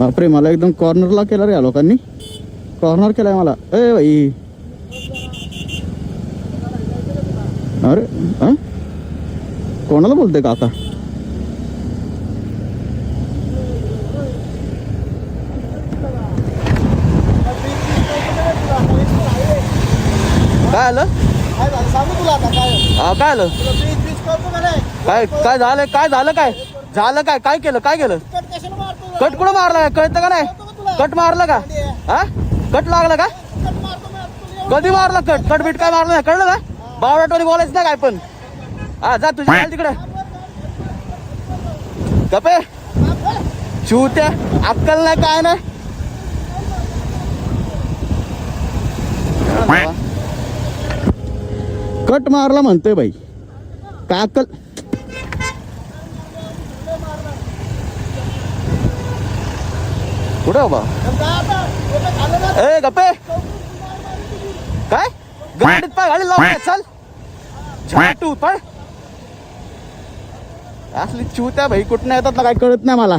बापरे, मला एकदम कॉर्नरला केलं रे या लोकांनी. कॉर्नर केलाय मला. ए भाई, अरे कोणाला बोलते काका? काय आलं? सांगू तुला आता काय काय आलं? काय काय झालं? काय झालं? काय झालं? काय केलं? काय केलं? कशाला मारतो? कट कुठं मारला? कळतं का नाही? कट मारलं का? हा, कट लागलं का? कधी मारला कट? कट बीट काय मारलं नाही, कळलं का? बावडाटोरी बोलायचं ना काय पण. हा, जा तुझ्या तिकडे. गपे चूत्या, अक्कल नाही काय नाही. कट मारला म्हणतोय बाई, काय अक्कल? कुठे बाबा? ए गप्पे, काय गाडीत पाय घाली लाव. चल छाटू पळ. असली चूत्या भाई कुठं येतात ना काय कळत नाही मला.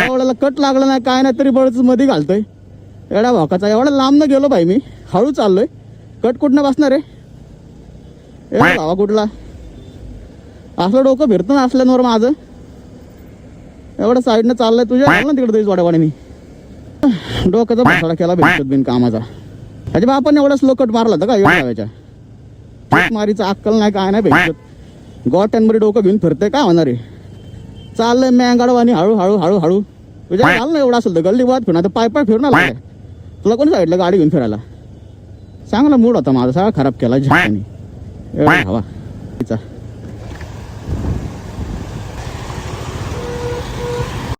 एवढ्याला कट लागलं नाही काय नाही तरी बळच मध्ये घालतोय. एवढा भोकाचा, एवढा लांब न गेलो भाई मी, हळू चाललोय. कट कुठनं बसणार आहे? एवढा भावा कुठला असलं डोकं फिरतं ना असल्यावर माझं. एवढं साईडनं चाललंय तुझ्या ना तिकडे तुझ्या वाड्यावाड्यानी. डोक्याचा बसाडा केला भेटत बिन कामाचा. त्याच्या बापाने एवढा स्लो कट मारला होता का एवढ्या मारीचा अक्कल नाही काय नाही भेटत. गोट्यांमध्ये डोकं घेऊन फिरतंय काय होणार आहे? चाललंय मॅंगाडवानी हळू हळू हळू हळू. तुझ्या झालं ना एवढं असेल तर गल्ली वाद फिरणार, पाय पाय फिरणार लागलाय. तुला कोणी सांगितलं गाडी घेऊन फिरायला? चांगला मूड होता माझा, सगळा खराब केला. हवा